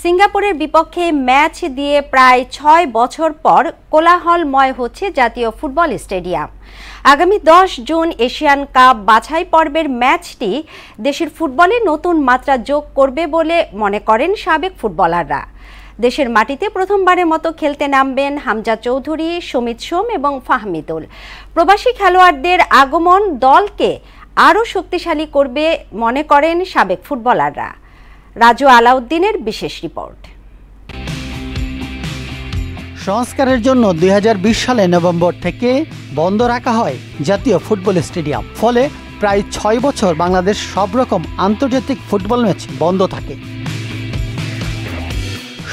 সিঙ্গাপুরের বিপক্ষে ম্যাচ দিয়ে প্রায় ৬ বছর পর কোলাহলময় হচ্ছে জাতীয় ফুটবল স্টেডিয়াম। আগামী ১০ জুন এশিয়ান কাপ বাছাই পর্বের ম্যাচটি দেশের ফুটবলে নতুন মাত্রা যোগ করবে বলে মনে করেন সাবেক ফুটবলাররা। দেশের মাটিতে প্রথমবারের মতো খেলতে নামবেন হামজা চৌধুরী, সমিত সোম এবং ফাহমিদুল। প্রবাসী খেলোয়াড়দের আগমন দলকে আরও শক্তিশালী করবে মনে করেন সাবেক ফুটবলাররা। রাজু আলাউদ্দিনের বিশেষ রিপোর্ট। সংস্কারের জন্য ২০২০ সালে নভেম্বর থেকে বন্ধ রাখা হয় জাতীয় ফুটবল স্টেডিয়াম। ফলে প্রায় ৬ বছর বাংলাদেশ সব রকম আন্তর্জাতিক ফুটবল ম্যাচ বন্ধ থাকে।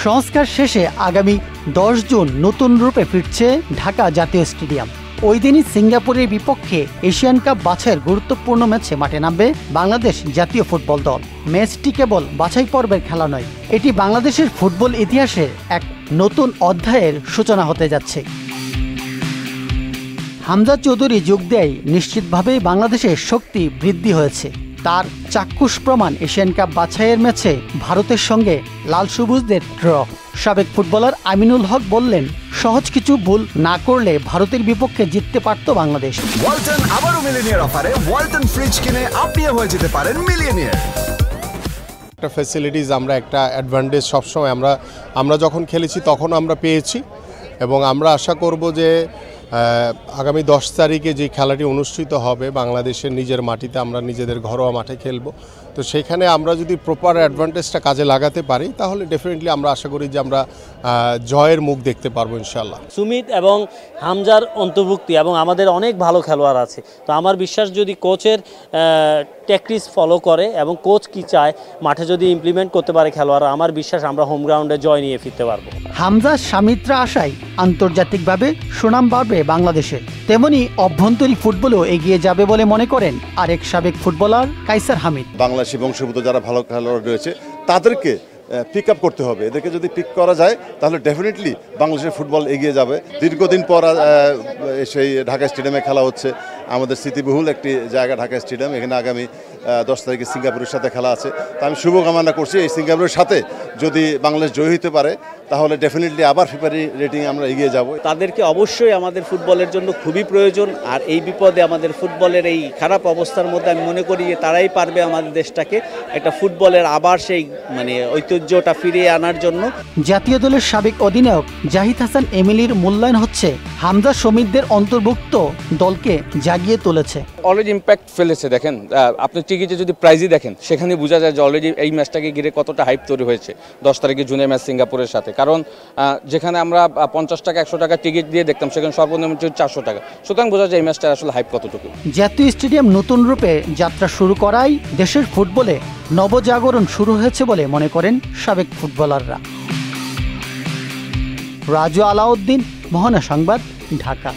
সংস্কার শেষে আগামী ১০ জুন নতুন রূপে ফিরছে ঢাকা জাতীয় স্টেডিয়াম। ওই দিনই সিঙ্গাপুরের বিপক্ষে এশিয়ান কাপ বাছাইয়ের গুরুত্বপূর্ণ ম্যাচে মাঠে নামবে বাংলাদেশ জাতীয় ফুটবল দল। ম্যাচটি কেবল বাছাই পর্বের খেলা নয়, এটি বাংলাদেশের ফুটবল ইতিহাসের এক নতুন অধ্যায়ের সূচনা হতে যাচ্ছে। হামজা চৌধুরী যোগ দেয় নিশ্চিতভাবেই বাংলাদেশের শক্তি বৃদ্ধি হয়েছে। তার চাক্ষুষ প্রমাণ এশিয়ান কাপ বাছাইয়ের ম্যাচে ভারতের সঙ্গে লাল সবুজদের ড্র। সাবেক ফুটবলার আমিনুল হক বললেন, সহজ কিছু ভুল না করলে ভারতের বিপক্ষে জিততে পারত বাংলাদেশ। ওয়ালটন আবারও মিলিয়নিয়ার অফারে ওয়ালটন ফ্রিজ কিনে আপনিও হয়ে যেতে পারেন মিলিয়নিয়ার। একটা ফ্যাসিলিটিস আমরা একটা অ্যাডভান্টেজ সবসময় আমরা যখন খেলেছি তখন আমরা পেয়েছি এবং আমরা আশা করব যে আগামী ১০ তারিখে যে খেলাটি অনুষ্ঠিত হবে বাংলাদেশের নিজের মাটিতে, আমরা নিজেদের ঘরোয়া মাঠে খেলব। তো সেখানে আমরা যদি প্রপার অ্যাডভান্টেজটা কাজে লাগাতে পারি তাহলে ডেফিনেটলি আমরা আশা করি যে আমরা জয়ের মুখ দেখতে পারবো ইনশাল্লাহ। সুমিত এবং হামজার অন্তর্ভুক্তি এবং আমাদের অনেক ভালো খেলোয়াড় আছে। তো আমার বিশ্বাস যদি কোচের ট্যাকটিক্স ফলো করে এবং কোচ কি চায় মাঠে যদি ইমপ্লিমেন্ট করতে পারে খেলোয়াড়রা, আমার বিশ্বাস আমরা হোম গ্রাউন্ডে জয় নিয়ে ফিরতে পারবো। হামজা সামিত্রা আশায় আন্তর্জাতিকভাবে সুনাম বাড়বে বাংলাদেশের, তেমনি অভ্যন্তরীণ ফুটবলেও এগিয়ে যাবে বলে মনে করেন আরেক সাবেক ফুটবলার কাইসার হামিদ। বাংলাদেশি বংশোদ্ভূত যারা ভালো খেলোয়াড় রয়েছে তাদেরকে পিক আপ করতে হবে। এদেরকে যদি পিক করা যায় তাহলে ডেফিনেটলি বাংলাদেশের ফুটবল এগিয়ে যাবে। দীর্ঘদিন পর সেই ঢাকা স্টেডিয়ামে খেলা হচ্ছে, আমাদের স্মৃতিবহুল একটি জায়গা ঢাকা স্টেডিয়াম। এখানে আগামী ১০ তারিখে সিঙ্গাপুরের সাথে খেলা আছে। তা আমি শুভকামনা করছি এই সিঙ্গাপুরের সাথে যদি বাংলাদেশ জয়ী হতে পারে তাহলে ডেফিনেটলি আবার ফিফারি রেটিং আমরা এগিয়ে যাব। তাদেরকে অবশ্যই আমাদের ফুটবলের জন্য খুবই প্রয়োজন। আর এই বিপদে আমাদের ফুটবলের এই খারাপ অবস্থার মধ্যে আমি মনে করি যে তারাই পারবে আমাদের দেশটাকে একটা ফুটবলের আবার সেই ঐতিহ্যটা ফিরিয়ে আনার জন্য। জাতীয় দলের সাবেক অধিনায়ক জাহিদ হাসান এমিলির মূল্যায়ন হচ্ছে হামজা সমিতদের অন্তর্ভুক্ত দলকে জাগিয়ে তুলেছে। অলরেডি ইম্প্যাক্ট ফেলেছে। দেখেন আপনি টিকিটে যদি প্রাইজই দেখেন সেখানে বোঝা যায় যে অলরেডি এই ম্যাচটাকে ঘিরে কতটা হাইপ তৈরি হয়েছে ১০ তারিখে জুনের ম্যাচ সিঙ্গাপুরের সাথে। কারণ যেখানে আমরা ৫০ টাকা ১০০ টাকা টিকিট দিয়ে দেখতাম সেখানে সর্বনিম্ন ৪০০ টাকা। সুতরাং বোঝা যায় এই ম্যাচটার আসলে হাইপ কতটুকু। জাতীয় স্টেডিয়াম নতুন রূপে যাত্রা শুরু করায় দেশের ফুটবলে নবজাগরণ শুরু হয়েছে বলে মনে করেন সাবেক ফুটবলাররা। রাজু আলাউদ্দিন, মোহনা সংবাদ, ঢাকা।